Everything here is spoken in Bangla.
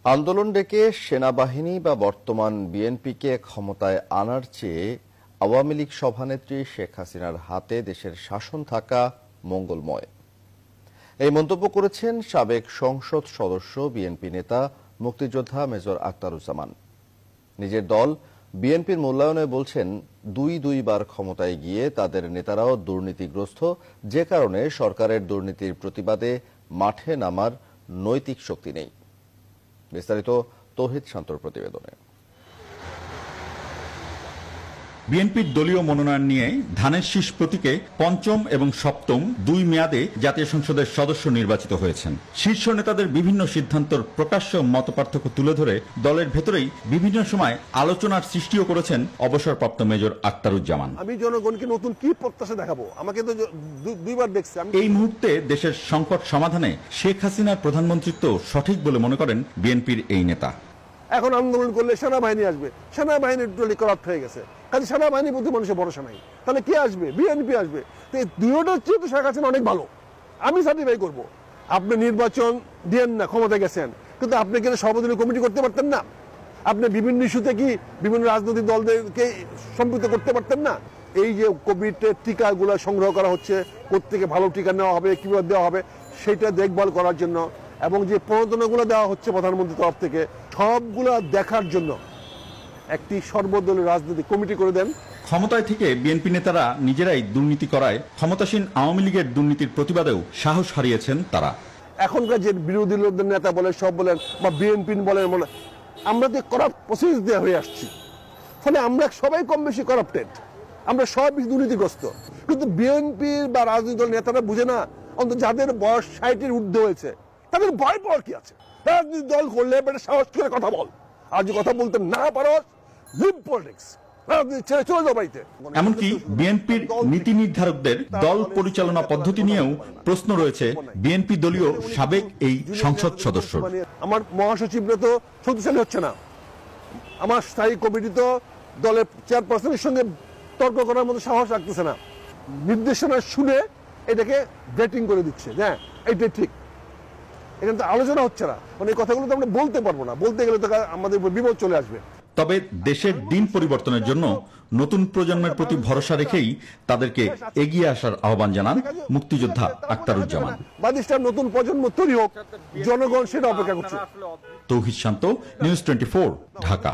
আন্দোলন ডেকে সেনাবাহিনী বা বর্তমান বিএনপিকে ক্ষমতায় আনার চেয়ে আওয়ামী লীগ সভানেত্রী শেখ হাসিনার হাতে দেশের শাসন থাকা মঙ্গলময়, এই মন্তব্য করেছেন সাবেক সংসদ সদস্য বিএনপি নেতা মুক্তিযোদ্ধা মেজর আখতারুজ্জামান। নিজের দল বিএনপির মূল্যায়নে বলছেন, দুইবার ক্ষমতায় গিয়ে তাদের নেতারাও দুর্নীতিগ্রস্ত, যে কারণে সরকারের দুর্নীতির প্রতিবাদে মাঠে নামার নৈতিক শক্তি নেই। বিস্তারিত তৌহিদ শান্তর প্রতিবেদনে। বিএনপির দলীয় মনোনয়ন নিয়ে ধানের শীষ প্রতীকে পঞ্চম এবং সপ্তম দুই মেয়াদে জাতীয় সংসদের সদস্য নির্বাচিত হয়েছেন। শীর্ষ নেতাদের বিভিন্ন সিদ্ধান্তর প্রকাশ্য মতপার্থক্য তুলে ধরে দলের ভেতরেই বিভিন্ন সময় আলোচনার সৃষ্টিও করেছেন অবসরপ্রাপ্ত মেজর আখতারুজ্জামান। আমি জনগণকে নতুন কি প্রত্যাশা দেখাবো? আমাকে তো দুইবার দেখছি। এই মুহূর্তে দেশের সংকট সমাধানে শেখ হাসিনার প্রধানমন্ত্রিত্ব সঠিক বলে মনে করেন বিএনপির এই নেতা। এখন আন্দোলন করলে সেনাবাহিনী আসবে, সেনাবাহিনী টোটালি করাপ্ট হয়ে গেছে, কাজে সেনাবাহিনীর প্রতি মানুষের ভরসা নাই। তাহলে কে আসবে? বিএনপি আসবে। তো এই দুইটার চেয়ে তো শেখ হাসিনা অনেক ভালো, আমি সার্টিফাই করবো। আপনি নির্বাচন দিয়েন না, ক্ষমতায় গেছেন, কিন্তু আপনি কিন্তু সর্বদলীয় কমিটি করতে পারতেন না? আপনি বিভিন্ন ইস্যুতে কি বিভিন্ন রাজনৈতিক দলদেরকে সম্পৃক্ত করতে পারতেন না? এই যে কোভিডের টিকাগুলো সংগ্রহ করা হচ্ছে, কোত্থেকে ভালো টিকা নেওয়া হবে, কিভাবে দেওয়া হবে, সেটা দেখভাল করার জন্য, এবং যে প্রণোদনাগুলো দেওয়া হচ্ছে প্রধানমন্ত্রীর তরফ থেকে, সবগুলো দেখার জন্য একটি সর্বদলীয় রাজনৈতিক কমিটি করে দেন। ক্ষমতায় থেকে বিএনপি নেতারা নিজেরাই দুর্নীতি করায় ক্ষমতাসীন আওয়ামী লীগের দুর্নীতির প্রতিবাদেও সাহস হারিয়েছেন তারা। এখনকার যে বিরোধী লোকদের নেতা বলেন, সব বলেন, বা বিএনপি বলেন, আমরা যে করাপ্ট প্রসেস দেওয়া হয়ে আসছি, ফলে আমরা সবাই কম বেশি করাপ্টেড, আমরা সবাই বেশি দুর্নীতিগ্রস্ত। কিন্তু বিএনপির বা রাজনৈতিক দল নেতারা বুঝে না, অন্তত যাদের বয়স 60-এর ঊর্ধ্বে হয়েছে তাদের ভয় পাওয়ার কি আছে? রাজনৈতিক দল করলে সাহস করে কথা বল, আর যে কথা বলতে না পারো, লিভ পলিটিক্স, রাজনীতি ছেড়ে চলে যাও বাড়িতে। এমনকি বিএনপির নীতি নির্ধারকদের দল পরিচালনা পদ্ধতি নিয়েও প্রশ্ন রয়েছে বিএনপি দলীয় সাবেক এই সংসদ সদস্য। আমার মহাসচিবরা তো শক্তিশালী হচ্ছে না, আমার স্থায়ী কমিটি তো দলের চেয়ারপারসনের সঙ্গে তর্ক করার মতো সাহস রাখতেছে না, নির্দেশনা শুনে এটাকে ব্রেটিং করে দিচ্ছে, হ্যাঁ এইটাই ঠিক। এখানে তো আলোচনা হচ্ছে না, মানে এই কথাগুলো তো আমরা বলতে পারবো না, বলতে গেলে তো আমাদের বিপদ চলে আসবে। তবে দেশের দিন পরিবর্তনের জন্য নতুন প্রজন্মের প্রতি ভরসা রেখেই তাদেরকে এগিয়ে আসার আহ্বান জানান মুক্তিযোদ্ধা আখতারুজ্জামান। বাদিষ্টার নতুন প্রজন্ম তৈরি হোক, জনগণ সেটা অপেক্ষা করছে। তৌহিদ শান্ত, নিউজ 24, ঢাকা।